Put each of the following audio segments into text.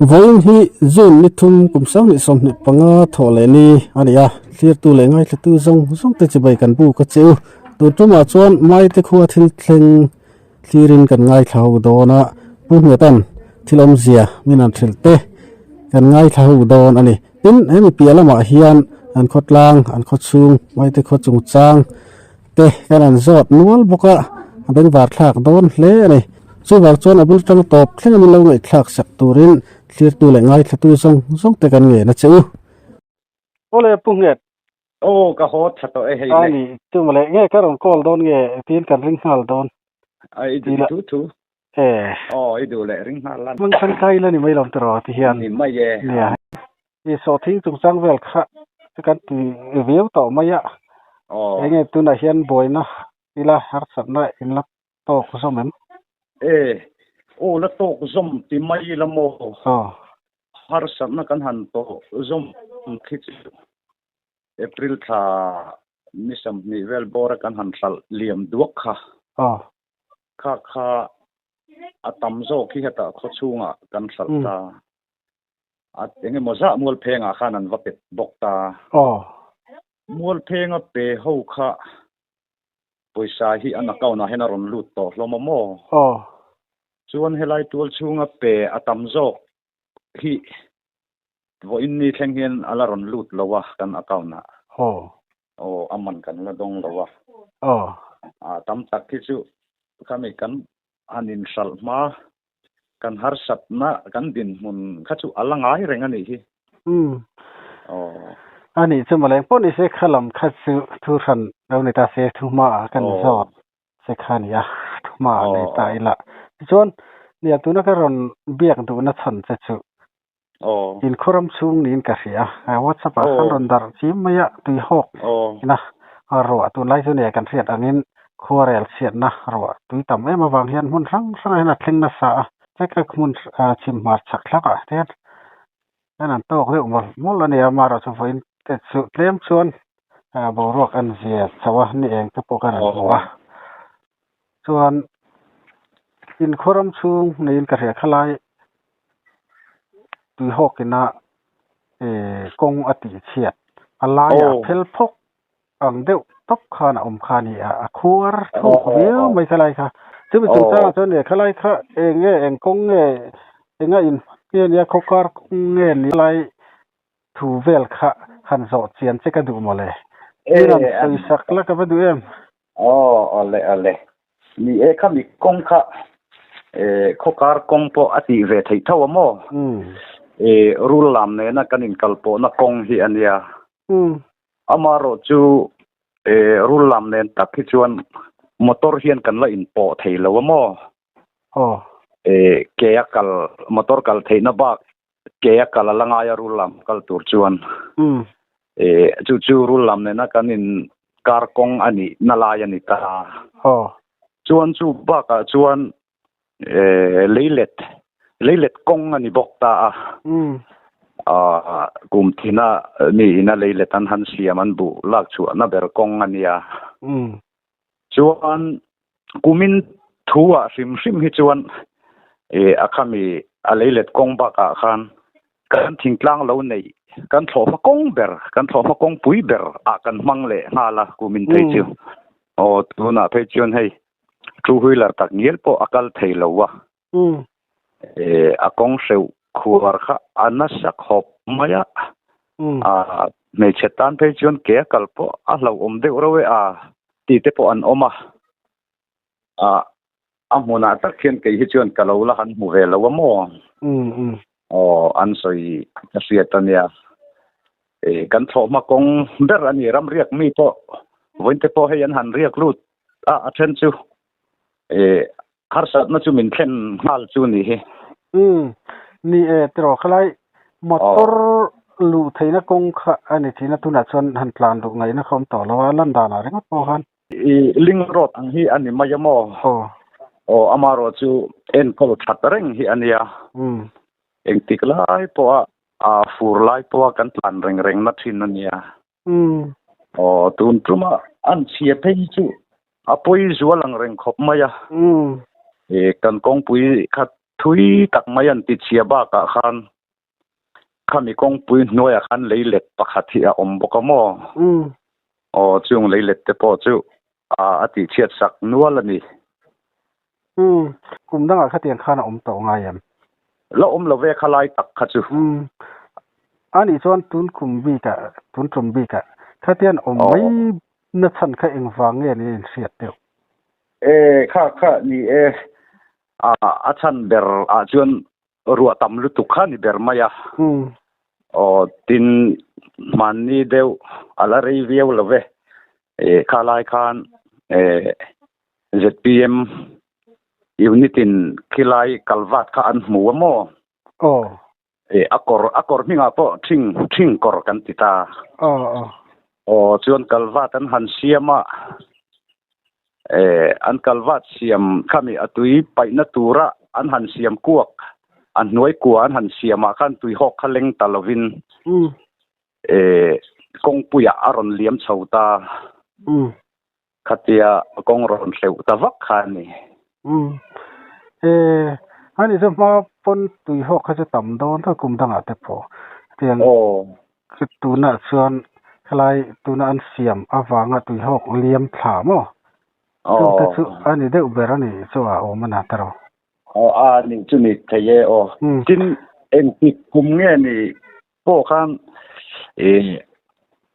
Voin hi zon ni thum kum sang ni som ni panga thole ni ania clear tu le ngai tu zong te chibai kan bu ka cheu tu tuma chuan mai te khuwa thil thleng clearin kan ngai thau dona pu metan thilom zia minan thilte kan ngai thau don ani tin hemi pialama hian an khotlang an khochung mai te khochung chang te kan an zot nual boka ben war thak don hle ani chu war chuan abul tang top thleng mi lo ngai thak sak turin clear tu le ngai thatu zong te kan nge na cheu ole punget ka hot thato e hei ani tu male nge ka ron call don nge tin kan ring hal don ai tu i du le ring hal lan mang san kai la ni mai lom tro ti hian ni mai ye ya i so thing chung chang vel kha kan tu review to maya nge tu na hian boina ila har satna in la to ko so mem la to ko som ti mai la mo har satna kan han to zom khich April tha nisam ni vel bora kan han sal liam duak kha atam zo ki hata khochunga kan sal ta at enge moza mol phenga khanan wapet bokta mol phenga pe ho kha poisa hi an account na hena ron lut to hlomamo chuan helai tul chunga pe atam zo hi vo inni thlenghian ala ron lut lowa kan account na aman kan la dong lowa tam tak ki chu kami kan anin salma kan har satna kan din mun khachu alangai rengani hi ani chumale poni se khalam khachu thu ran rawni ta se thuma kan zot se khania thuma le ta ila chon nia tuna ka ron biak du na chan che chu in khoram chung nin ka ria whatsapp a khan ron dar chi maya tui hok na ro tu lai chu ne kan riat angin khorel siat na ro tui tam em awang hian mun rang na thleng na sa che ka khmun chim mar chak laka ten nan tok le mol ania maro chu foin te chu tlem chuan bo rok an zia chawa ni eng te pokan wa chuan in khoram chung nin ka ria khalai tui hokina kong ati chiat alaya phel phok ang deuh top khana khani a khuar thu veo mai khalai kha chu chung cha chu ne khalai kha eng kong nge enga in ya khokar nge ni lai thu vel kha han zo chian che ka du mole ran sai sak la ka du em ale ni kha mi kong kha khokar kong po ati ve thei thaw mo rul lam ne na kanin kalpo na kong hi ania amaro chu rul lam ne tak hi chuan motor hian kan la in po thei lo mo ke akal motor kal thei na ba ke akal langa ya rul lam kal tur chuan chu rul lam ne na kanin kar kong ani nala ya ni ta chuan chu ba ka chuan leilet kong ani bokta kum thina ni ina leilet an han siam an bu lak chu na ber kong ania chuan kumin thua sim hi chuan akhami a leilet kong ba ka khan kan thingtlang lo nei kan thoma kong pui ber a kan mangle hala kumin thei chu tuna phei chuan hei two wheeler tak ngel po akal thei lowa akong seu khuar kha anasak hop maya nei chetan phei chuan ke kalpo a hlo om deuh rowe ti te po an oma amuna tak khian ke hi chuan kalo la han mu ve lo mo an soi asiatania kan thoma kong ber ani ram riak mi po vointe po he an han riak lut a then chu har sat na chu min khen hal chu ni he ni tro khlai motor lu theina kong kha ani thina tuna chon han plan lu ngai na khom to lo lan da na ring po han ling road ang hi ani mayamo amaro chu en kol thatreng hi ania eng tiklai po a fur lai po kan plan reng na thin ania tun truma an chia pe chu apoi zualang reng khop maya kan kong pui khat ทุยตักมายันติเชียบากะคันข้ามีกองปุยน้อยคันเลยเล็ดปะขัดที่อมบกมอจุงเลยเล็ดแต่พอจุอติเชียดสักนัวละนี่กลุ่มดังอะคาเตียงคันอมโตง่ายแล้วอมละเวคลายตักขะจุอันนี้ส่วนตุนคุมบีกะตุนจุมบีกะคาเตียนอมไม่นัดสันคาเองฟังเนี่ยนี่เสียดเดียวข้านี่อาชันเบอร์จวนรัวตำลุตุกานี่เบอร์มายาตินมันนี่เดียวอะไรรีวิวละเวข้าลายคานZPM อยู่นี่ตินคิลายกัลวัดข้าอันหมูโมอากอร์มิงาโปทิ้งกอร์กันติตาจวนกัลวัดอันหันเสียมาอันกัลวัดเสียมข้ามีอตุยไปนัตุระอันหันเสียมกวกอันน้อยกว่าอันหันเสียมาขันตุยหอกขเลงตะลวินกงปุยอารอนเลี้ยมเฉาตาขัดเตียกงรอนเสวตะวักขานี่อันนี้จะมาปนตุยหอกเขาจะต่ำโดนถ้ากลุ่มต่างแต่พอเพียงคือตัวน่ะส่วนคลายตัวน่ะอันเสียมอาวางตุยหอกเลี้ยมผามแต่สุอันนี้ได้อุเบรานี่สัวโอมันน่ะตรอนี่จุนี่ทะเยจินเอ็นติกุมเงนี่โปคัน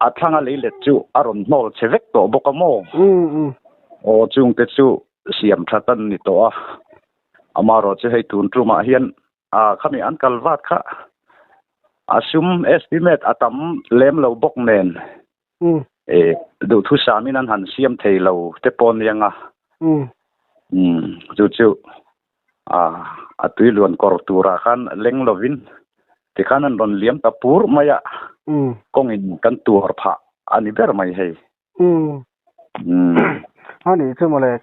อาทางอะไรเล็ดจูอารมณ์โนเชเวกโตบกโมจุงเตจูเสียมทัตันนี่ตัวอามารอจะให้ตุนตรุมาเฮียนข้ามีอันกัลวัดค่ะซุมเอสติเมตอาตัมเลมเราบกเมนดูทุสามินันหันเสียมเทเราเตปอนยังจู่ตุยล้วนกอร์ตูราคันเล็งลวินที่คันนั้นรอนเลี้ยมตะปูร์มายะกงอินกันตัวผะอันนี้เบอร์ไม่ให้อันนี้จะมาเลย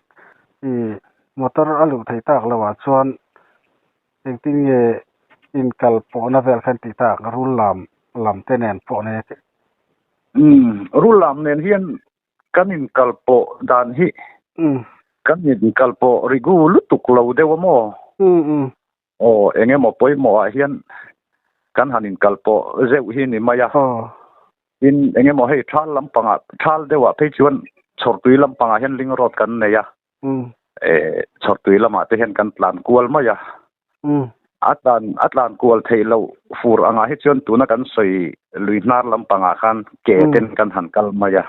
มอเตอร์อลูไทตากละว่าส่วนจริงๆอินกัลโปนาเวลคันติตากรุลลำเตเนนโปเนี่ยรุลลำเนนเฮียนกันอินกัลโปดานฮิกันอินกัลโปริกูลุตุกเราเดวโมเอ็งมอปอยมอเฮียนกันหันอินกัลโปเซวฮินิมายาอินเอ็งมอให้ทาลลำปังทาลเดวะเพชวนชอร์ตุยลำปังเฮียนลิงรอดกันเนี่ยชอร์ตุยลำมาเตเห็นกันปลานกวลมายาอัตลานกวลเทเราฟูร์อ่างให้ชวนตัวนักกันใส่ลุยนาร์ลำปังคันเกเต็นกันหันกัลมายา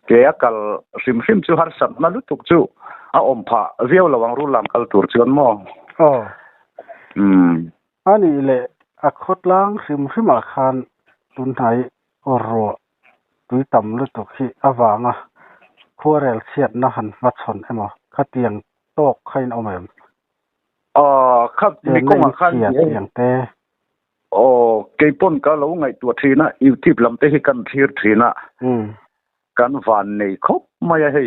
เกะกัลซิมจูฮาร์สัตนั่นลุตุกจูอมผาเวียวระวังรุลลำกัลตัวชวนมออันนี้แหละอักขดล้างซิมอาคารตุนไทยรัวตุยต่ำลุตุกที่อวางคัวเรลเชียดนะหันวัดชนไอ้หมอข้าเตียงโต๊ะใครเอาไหมครับมีกงอาคารเตียงแต่เกี่ยป่นก็เราไงตัวทีนะอยู่ที่ลำเตะกันทีนะกันฝันในครบไม่ให้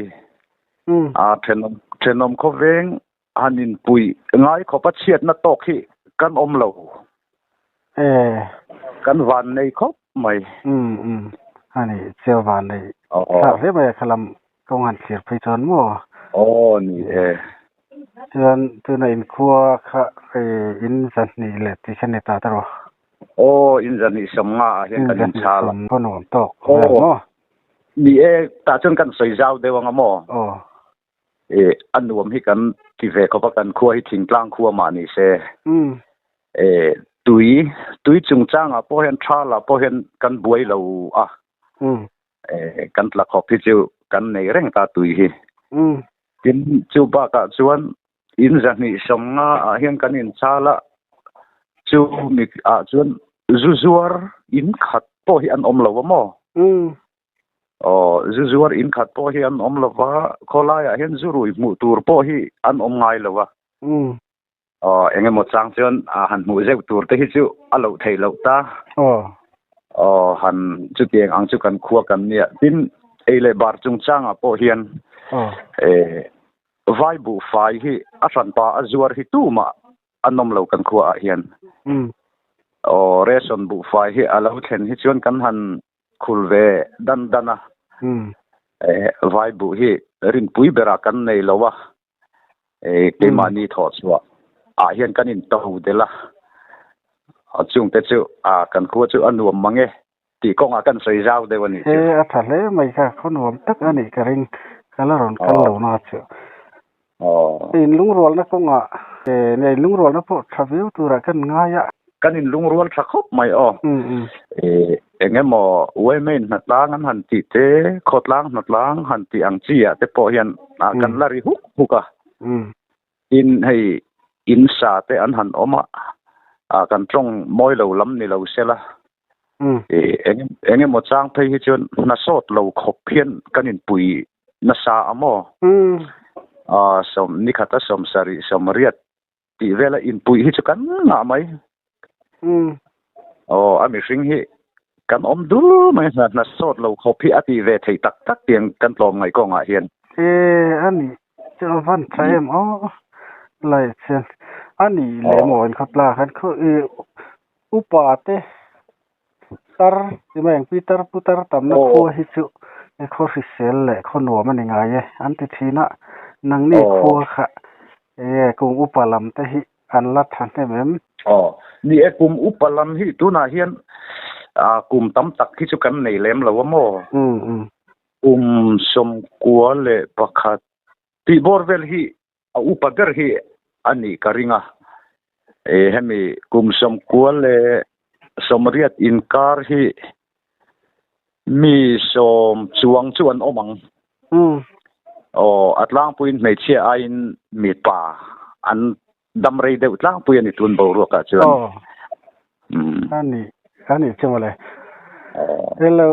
เทนมเขาเวงหันินปุยง่ายเขาปัดเชียดนะโต๊ะที่กันอมเรากันฝันในครบไม่อันนี้เซียววันในถ้าเรียกไปคลำกงหันเสียไปจนมั่วนี่เตือนอินครัวค่ะอินจันนี่แหละที่ฉันในตาตรออินจันนี่สมงาเห็นกันชาลพนมตกมีตาจนกันใส่เจ้าเดวังมอันรวมให้กันที่เวเขาประกันครัวให้ทิ้งกลางครัวมานี่เซตุยจุงจ้างพอเห็นชาละพอเห็นกันบวยเรากันละขอบที่จูกันในเร่งตาตุยกินจูบากะชวนอินจันนี่สมงาเห็นกันอินชาละจูมีชวนจูวร์อินขัดพอเห็นอมเราว่ามั่วจูวร์อินขัดพอเห็นอมเราว่าคนละเห็นจูรุยมุตูร์พอเห็นอมง่ายเราว่าเอ็งหมดสังชวนหันหมู่เจ้าตัวเตหิจูเราไทยเราตาหันจุดเองอังจุกันครัวกันเนี่ยดินเลยบาร์จุงจ้างพอเห็นไวบุไฟที่อัศนปาอจวรที่ตู้มาอันนมเรากันครัวเห็นเรสันบุไฟที่เราเห็นที่ชวนกันหันคุลเวดันนะไวบุที่รินปุยเบรากันในเราว่าเกมานีทอดสวะ เฮียนกันอินโตเดละจุงเตจุกันคัวจุอันวมมังเอตีกงกันใส่ยาวเดวันนี้อัทะเลไม่ค่ะคนวมตักอันนี้กะริงกันละรอนกันเหล่านาจุอินลุงรวลนะกงในลุงรวลนะพวกทราเวลตัวระกันง่ายกันอินลุงรวลสักครบไม่เองหมอเว้ยไม่นัดล้างหันติเตขดล้างนัดล้างหันติอังจีแต่พอเห็นกันลาริฮุกอินให้อินซาแต่อันหันออกมากันตรงมอยเหล่าล้ำนี่เราเสียละเองหมดจ้างไปให้จนน่าสดเราขบเพี้ยนกันอินปุยน่าสาอมสมนิคัตสมสาริสมเรียดที่เวลาอินปุยให้จกันหนาไหมมีสิ่งที่กันดูไหมน่าสดเราขบพี่อติเวทีตักเตียงกันปลอมไงก็ง่ายเห็นอันนี้จะวันใช้ไรเช่นอันนี้เลมอนครับล่ะกันเขาอุปาเตตาร์ที่มันปีตาร์ปุตาร์ตำนักโคฮิจุเขาสิเซลเลยเขาหนัวมันยังไงอันที่ทีน่ะนังนี่โคค่ะกลุ่มอุปลัมแต่ฮิอันละทันได้ไหมนี่กลุ่มอุปลัมฮิตัวน่ะเฮียนกลุ่มตำตักที่จุกันในเล่มแล้วว่าโมกลุ่มสมกัวเลยประคัดที่บอร์เวลฮิอุปเดอร์ฮิอันนี้กริงให้มีกลุ่มสมกัวเลยสมเรียดอินการฮิมีสมจวงจวนอมังอัดล่างปุยในเชียอินมีป่าอันดำเรเดวล่างปุยนี่ตุนบรัวกะจวนอันนี้จังว่าเลยแล้ว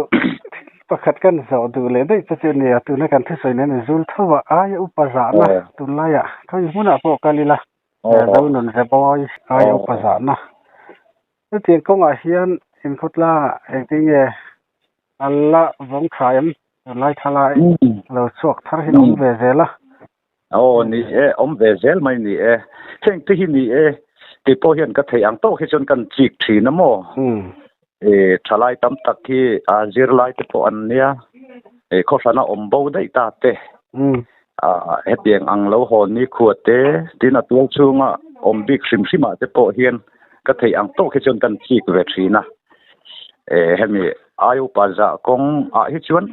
ประคัดกันสอดูเลยได้จะเจอเนี่ยตัวนั้นกันที่สวยเนี่ยจุลทว่าอุปสรรคนะตุนไล่เขาอยู่มุ่งหน้าพวกกันลีละเราหนุนจะบอกอุปสรรคนะแล้วเตียงกงอาเฮียนอินคุตล่าเองที่เนี่ยอัลละวงขายไล่ทลายเราชวกทาร์หินอมเวเซล่ะนี่อมเวเซลไม่นี่เช่นที่นี่ที่พอเห็นก็เทียงโตให้จนกันจีกถีนะโมทลายตำตักที่จีรไลที่พออันเนี้ยโฆษณาอมบูได้ตาเตเปียงอังเลวหอนี่ขวดเตที่น่ะตัวชูงอมบิกซิมซิมาที่พอเห็นก็เทียงโตให้จนกันจีกเวทีนะให้มีอายุปัจจัยของฮิจวน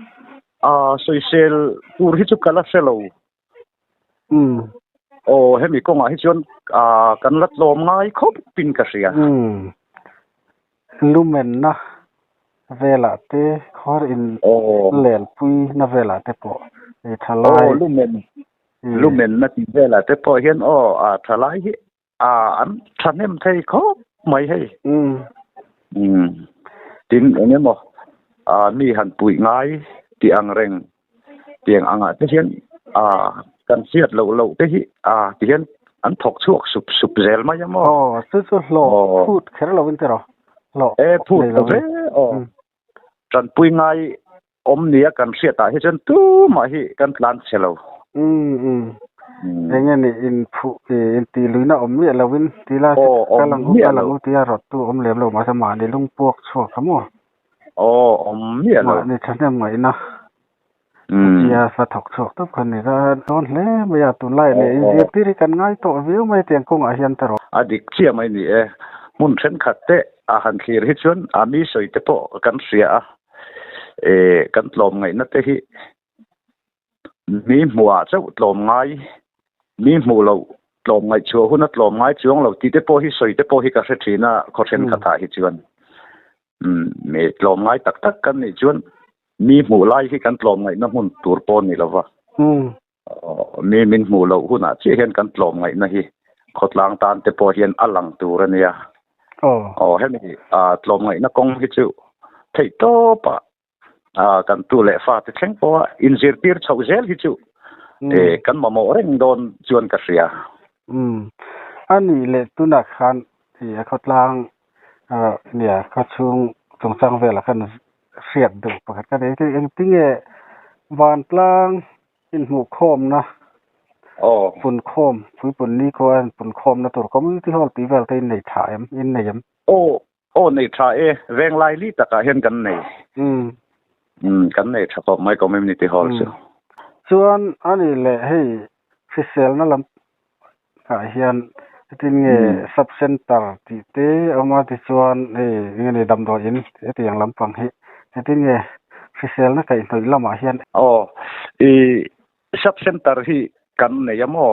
โซเชียลผู้ฮิจุกันละเซลล์ให้มีกงฮิจวนกันลัดลมง่ายครบปินกระเสียลูเมนนะเวลาเตขออินเลนปุยนะเวลาเตปอทลายลูเมนนะที่เวลาเตปอเห็นทลายอันทันเนมไทยครบไม่ให้จริงอันนี้บ่มีหันปุยง่ายที่อังเร่งเตียงอังที่เห็นกันเสียดเหลาที่ที่เห็นอันถกช่วงสุบเซลมายังบ่สุดๆหล่อพูดแค่เราเป็นแต่หรอพูดจันปุยง่ายอมเนียกันเสียตาให้จนตู้มาให้กันพลานเชลอย่างนี้อินผู้อินตีลุยนะอมเมียเราวินตีลาสิกำลังตีรถตู้อมเหลวเรามาสมานในลุงพวกชั่วขโมยอมเมียเราในฉันยังไงนะเจียสะทกโชคทุกคนนี่ก็โดนเล่ไม่อยากตุนไล่เนี่ยเรียกที่กันง่ายตัววิวไม่เตียงกงอาเฮียนตลอดดิกเชียไม่นี่มุนเช่นขัดเตะหันขีริชวนมีสวยเตปอกันเสียกันลมไงนั่นเตหิมีหัวเจ้าลมไงมีหมูเราลมไงชัวหุ่นลมไงช่วงเราที่เตปอหิสวยเตปอหิกระเสียนะขอเช่นขัดถ่ายหิชวนมีลมไงตักกันนี่ชวนมีหมูไล่ที่กันลมไงนั่นหุ่นตัวปนนี่แล้ววะมีหมูเราหุ่นเห็นกันลมไงนั่นฮิขดล้างตาเตปอเห็นอลังตัวเนี่ยให้มีลมไงนักกงฮิจูไทโตปะกันตัวเล่ฟ้าที่แข็งปะอินเซอร์ปีร์ชาวเซลฮิจูกันมาโมเร่งโดนจวนกระเสียอันนี้เละตุนักขันที่เขาล้างเนี่ยเขาช่วงสงสารเวลากันเสียดดูประกันได้ที่เองที่วานกลางอินหูโคมนะปุ่นโคมปุ่นนี้ก็ปุ่นโคมนะตัวเขาไม่ที่ห้องตีเวลที่ในถ่ายอินในยในถ่ายแรงลายลีตะกะเห็นกันในกันในถ้าก็ไม่ก็ไม่มีที่ห้องส่วนอันนี้แหละให้ฟิเซลนั่นลำเฮียน ตินเงซับเซ็นเตอร์ติเตเอามาติชวนเงนี่ดำดออินติยังลำปังเฮตินเงฟิเซลนะไกตัวละมาเฮียนซับเซ็นเตอร์ฮีกันเนยมอ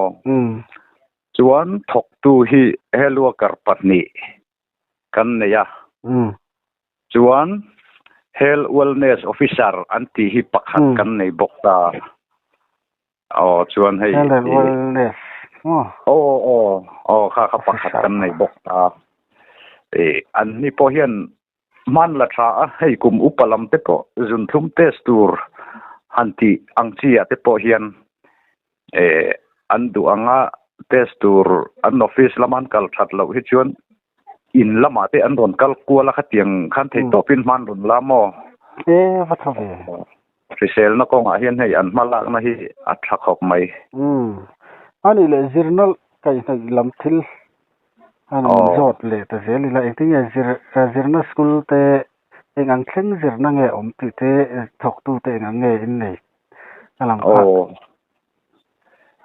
ชวนถกตูฮีเฮลัวกัรปัตนีกันเนยชวนHealth Wellness Officer อันที่ฮิปักหัดกันในบกตาชวนให้ Health Wellness ข้าปักหัดกันในบกตาอันนี้พอเห็นมันละทราให้กลุ่มอุปลัมเตปจุนทุมเตสตูร์อันที่อังซีเตปเห็นอันดูอังอาเตสตูร์อันออฟฟิศละมันกัลชัดเราให้ชวนอินละมาเตอันโดนกัลกัวละขัดเตียงคันเทตปินมันรุนละมอวัดทวีฟิเซลนะก็งาเห็นให้อันมาลากนะฮีอัดทักออกไหมอันนี้เลยจิรนัลไก่ในลำทิลอันนี้จอดเลยแต่เสียเลยละเองที่จิรนัลสกูลเตเองอังเข่งจิรนังเงอมติเตถกตูเตเองอังเงอินเลยกำลังพัก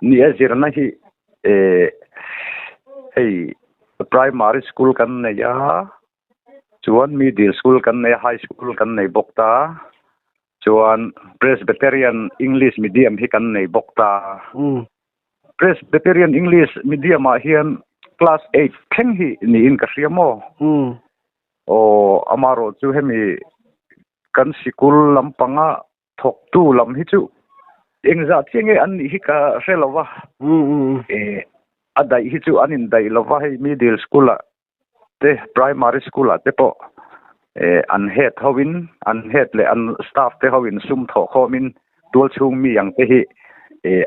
นี่จิรนัลฮีprimary school กันเนียชวน middle school กันเนีย high school กันเนียบกตาชวน Presbyterian English medium ที่กันเนียบกตาPresbyterian English medium มาเฮียน class 8เข่งฮีนี่อินกัสเรียมอามาโรจูให้มีกันสกุลลำปังะถกตู้ลำฮิจูเองจะเที่ยงอันนี้ฮิกะเซลวะada hitu anin dai lova hei middle school te primary school te po an het howin an het le an staff te howin sum tho khomin tul chung mi yang te hi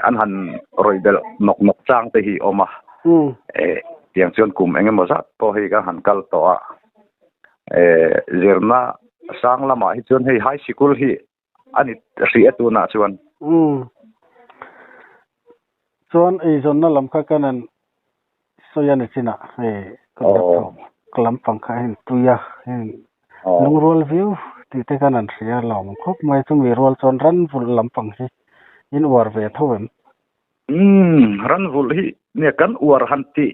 an han roidel nok chang te hi oma tiang chuan kum engemaw zat po hei ka han kal to a zirna sang lama hi chuan hei high school hi ani ri atuna chuan chuan zonna lam kha kanan soyan china kalam pangkha hin tuya hin lung rol view ti te kanan ria lom khop mai chu mi rol chon ran vul lampang hi in war ve thowem ran vul hi ne kan war hanti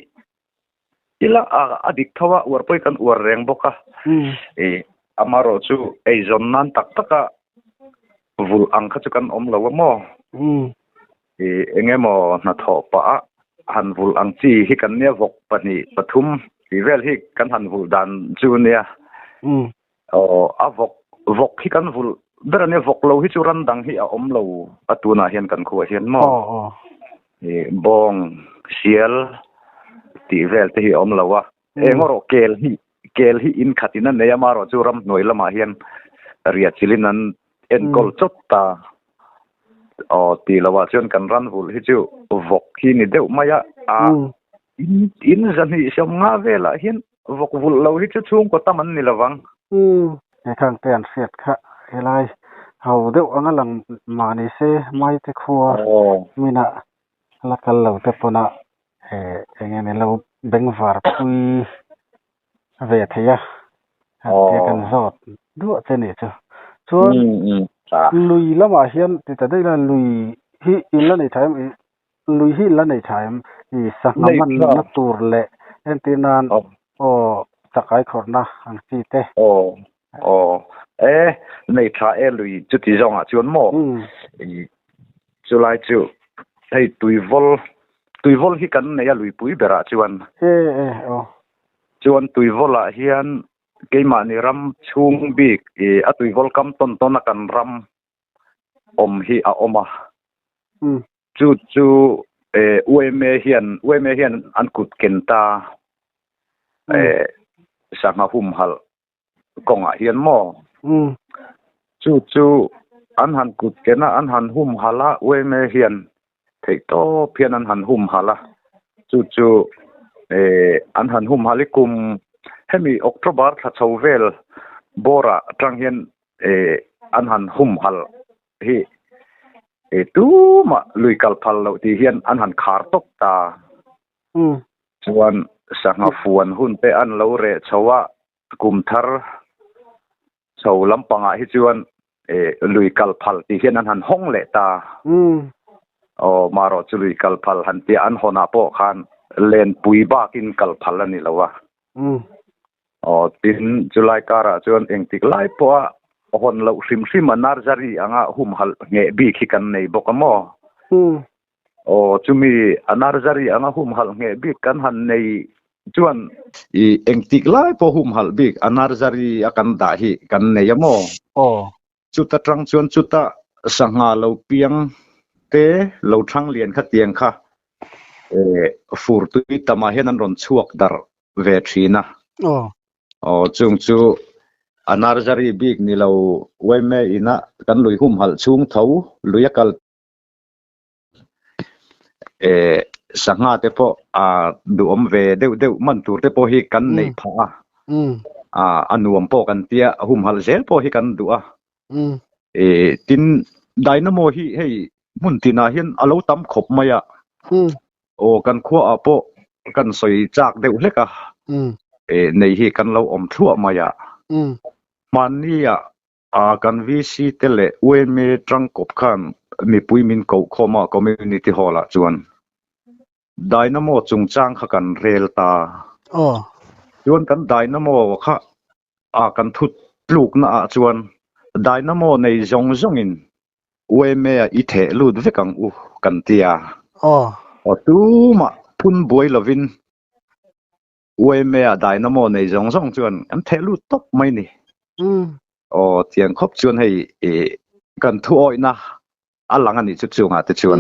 ila adik thawa war poi kan war reng boka amaro chu zon nan tak taka vul ang kha chu kan om lo mo engemo na tho pa han vul ang chi hi kan ne vok pani pathum hi vel hi kan han vul dan chu nia vok hi kan vul ber ne vok lo hi chu ran dang hi a om lo atuna hian kan khu hian mo bong sial ti vel te hi om lo wa engoro kel hi in khatina ne amaro chu ram noi lama hian ria chilinan en kol chotta ti lawa chuan kan ran vul hi chu vok hi ni deuh maya in zan hi som nga vela hian vok vul lo hi chu chung ko taman ni lawang he khang ten set kha helai hau deuh anga lang mani se mai te khuwa mina lakal lo te pona engene lo bengvar pui ve theya te kan zot du che ni chu chuan lui lama hian ti ta dei la lui hi in la nei thaim lui hi la nei thaim i sangman na tur le entinan takai khorna ang chi te nei tha lui chu ti zong a chuan mo chu lai chu hei tuivol hi kan nei a lui pui bera chuan chuan tuivol a hian keima ni ram chung bik a tuivol kam ton kan ram om hi a oma chu ueme hian an kut kenta sanga hum hal konga hian mo chu an han kut kena an han hum hala ueme hian thei to phian an han hum hala chu an han hum halikum hemi october tha chauvel bora tang hian an han hum hal hi tu ma lui kal phal lo ti hian an han khar tok ta chuan sanga fuan hun pe an lo re chawa kum thar chau lampanga hi chuan lui kal phal ti hian an han hong le ta maro chu lui kal phal han ti an hona po khan เลนปุยบากินกัลพัลนี่แล้ววะตินจุลัยการะจวนเองติกไลปัวคนเราซิมนาร์จารีอ่างหุ่มหัลเงบีขี้กันในบกมอจุมีนาร์จารีอ่างหุ่มหัลเงบีกันหันในจวนเองติกไลปัวหุ่มหัลบีนาร์จารีอากันดาหิกันในยมจุดตรังจวนจุดตะสังหาเราเปียงเตเราทั้งเลียนขัดเตียงค่ะฟูร์ตุยตมาเห็นนันรอนชวกดาร์เวทีนะจุงจูนาร์จารีบีกนี่เราไว้แม่อินะกันลุยหุ่มหัลชุงเท้าลุยกัลสังหาเตปอดูอมเวเดวมันตูเตปฮิกันในผาอนุมปกันเตียหุ่มหัลเซลปฮิกันดูตินไดนาโมฮิให้มุนตินาเห็นอารมณ์ตั้มขบมายะกันขั้วปกันสวยจากเดวเล็กในฮิกันเราอมทั่วมายะมันนี่กันวิสิเตเลเวเมตรังกบขันมีปุยมินเกาขมาคอมมูนิตี้ฮอลล์จวนไดนาโมจงจ้างขักันเรลตาจวนกันไดนาโมค่ะกันทุดลูกน่ะจวนไดนาโมในจงอินเวเมอิเทลูดเวกังกันเตียตูมาพุนบวยลวินเวเมไดนาโมในจงจวนอันเทลูตบไม่นี่เตียงครบชวนให้กันทั่วนะอันหลังอันนี้จุดจงแต่ชวน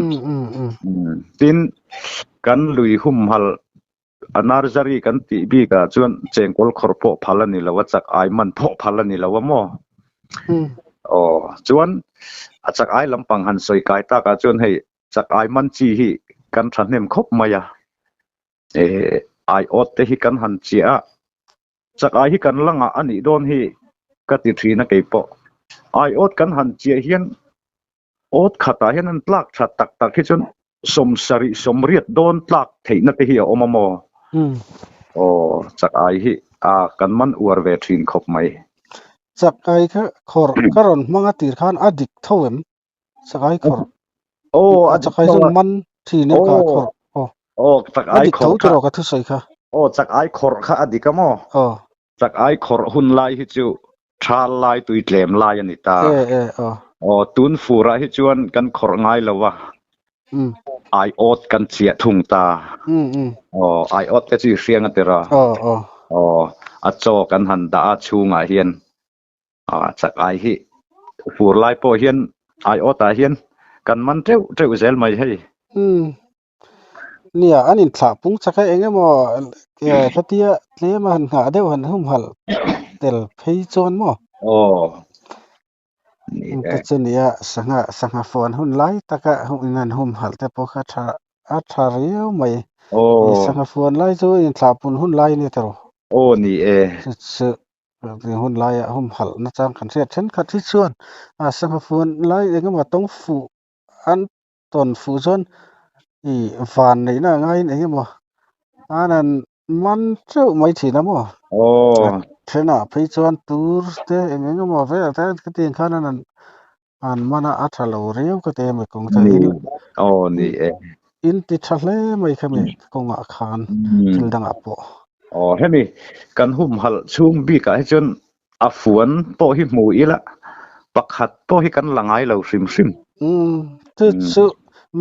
ตินกันลุยหุ่มหัลนาร์จารีกันตีบีกชวนเจงกอลคอร์พพัลนี่แล้วว่าจากไอมันพพัลนี่แล้วว่ามั่วชวนจากไอลำปังหันสวยกายตากชวนให้จากไอมันจีฮีกันทันเนมครบมายาไออดเตฮิกันหันเจียจากไอฮิกันลังอันนี้โดนฮีก็ติดทีนักเก็บปอไออดกันหันเจียเฮียนอดขัดตาเฮียนนั้นปลักชัดตักที่จนสมสริสมเรียดโดนปลักเทนักเฮียอมโมจากไอฮิกันมันอวดเวทีนครบไหมจากไอค่ะขอร์ก็รอนมังติดขันอดิกเท่าเอ็มจากไอขอร์จากไอจนมันทีนี้ก็ขอร์จากไอขอร์จะรอกันทุกสิ่งค่ะจากไอขอร์ค่ะอดิกมั้งจากไอขอร์หุ่นลายฮิจูชาลายตุยเตลมลายนี่ตาตุนฟูระฮิจวนกันขอร์ง่ายแล้ววะไออดกันเสียทุงตาไออดก็จะเสียงกันเตระจอกันหันดาชูงาเฮียนจากไอฮิฟูร์ไลโปเฮียนไออดตาเฮียนกันมันเจ้าเซลไม่ใช่เนี่ยอันนี้ถ้าปุ่งสักเองก็คดีเลยมันหาเดี๋ยวหันหุ่มหัลเตลเพย์จอนมั้งแต่เจเนี่ยสังหาฟอนหุ่นไล่ตะกะหุ่นนั่นหุ่มหัลแต่พอขาชาเรียวไม่สังหาฟอนไล่จู่อินถ้าปุ่นหุ่นไล่นี่ตลอดนี่หุ่นไล่หุ่มหัลนะจังกันเสียฉันขัดที่ส่วนสังหาฟอนไล่เองก็มาต้องฟูอันตอนฟูจนฟันนี่นะง่ายนี่มั้งนั้นมันเจ้าไม่ถีนะมั้งเช่นพี่จวนตูร์เตเองก็มาเวลาแต่ก็เตียงข้านั้นมันอัตราเรียวก็เต็มไปกงใจนี่อินติดทะเลไม่ขมิกงอาคารทิลดังอัปเฮ้ยนี่กันหุ่มหัลช่วงบีกันให้จนฝวนโปหิมูอีละปักหัดโปหิกันหลังไอเราซิมจุด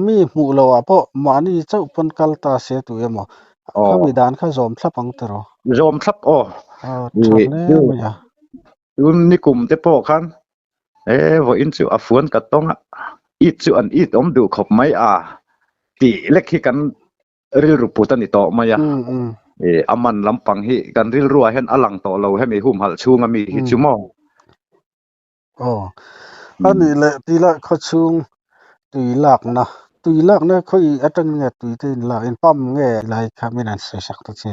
มีหมู่เราเพราะมันนี่เจ้าปนกัลตาเสียตัวเองมั้งเขามีด่านเขาจอมทับปังตรอจอมทับชันเลยมั้ยดูนี่กลุ่มเตปอคันว่าอินสิฝวนกับต้องอีจุอันอีอมดูขบไม่ตีเล็กที่กันริลรูปุตันนี่ต่อมายะอามันลำปังฮิกันริลรัวเห็นอลังต่อเราให้มีหุ่มหัลชูงมีฮิจุมออันนี้แหละทีละเขาชูงตุยหลักนะค่อยอัตราเงินตุยตีนหลักอินปั๊มเงี้ยไรครับไม่นานสักสักตัวเช่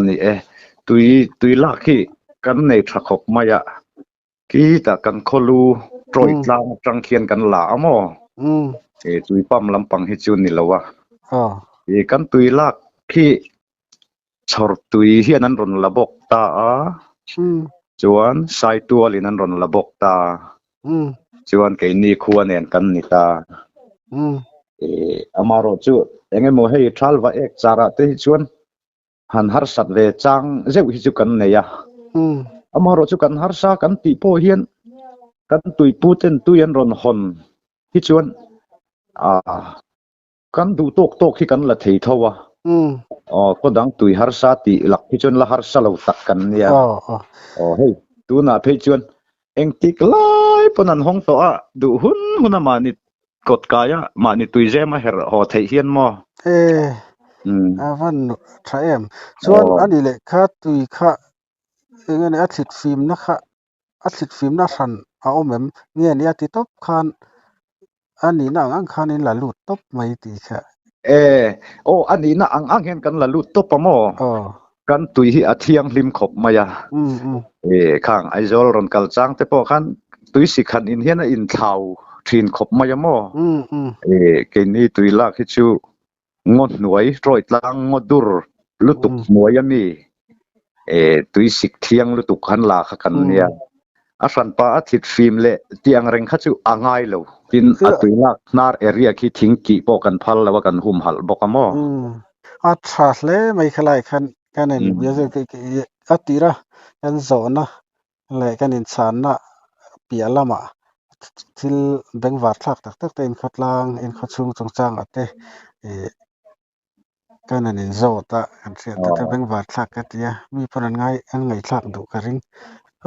นี่ตุยหลักที่กันในทรักขบมายะกีแต่กันโคลูโปรยลางจังเคียนกันหลามตุยปั๊มลำปังฮิจุนนี่แล้ววะกันตุยหลักที่ชอร์ตุยเฮียนั้นรนระบบตาจวนใส่ตัวลินั้นรนระบบตาจวนไก่นี่คัวเนียนกันนี่ตา amaro chu enge mo hei thalwa ek chara te chuan han har sat ve chang zeu hi chu kan neya amaro chu kan har sa kan ti po hian kan tui pu ten tuian ron hon hi chuan kan du tok hi kan la thei thowa ko dang tui har sa ti lak hi chuan la har sa lo tak kan nia hei tu na phei chuan eng tik lai ponan hong to a du hun ma ni kot kaya ma ni tui zema her ho thei hian mo van thaem chuan ani le kha tui kha engene a thlit fim na kha a thlit fim na ran a omem nge nia ti top khan ani na ang khan in la lut top mai ti kha ani na ang hen kan la lut top pa mo kan tui hi a thiang lim khop maya khang aizol ron kal chang te po khan tui si khan in hian a in thau thin khop maya mo ke ni tui la khi chu ngot nuai roi tlang ngodur lutuk muayami tui sik thiang lutuk han la kha kan nia a san pa a thit film le tiang reng kha chu angai lo tin a tui lak nar area khi thing ki po kan phal lawa kan hum hal bokamo a thas le mai khalai khan kanen biaze ke atira kan zona le kanin channa pialama til bengwar thak tak te in khatlang in khachung chongchang ate kanan in zota kan se te bengwar thak katia mi panan ngai thak du karing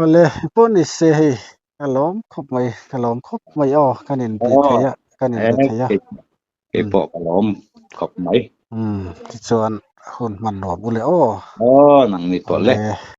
ole poni se hi kalom khop mai kanin bi thaya kanin bi thaya ke po kalom khop mai ti chuan hun man no bule nang ni to le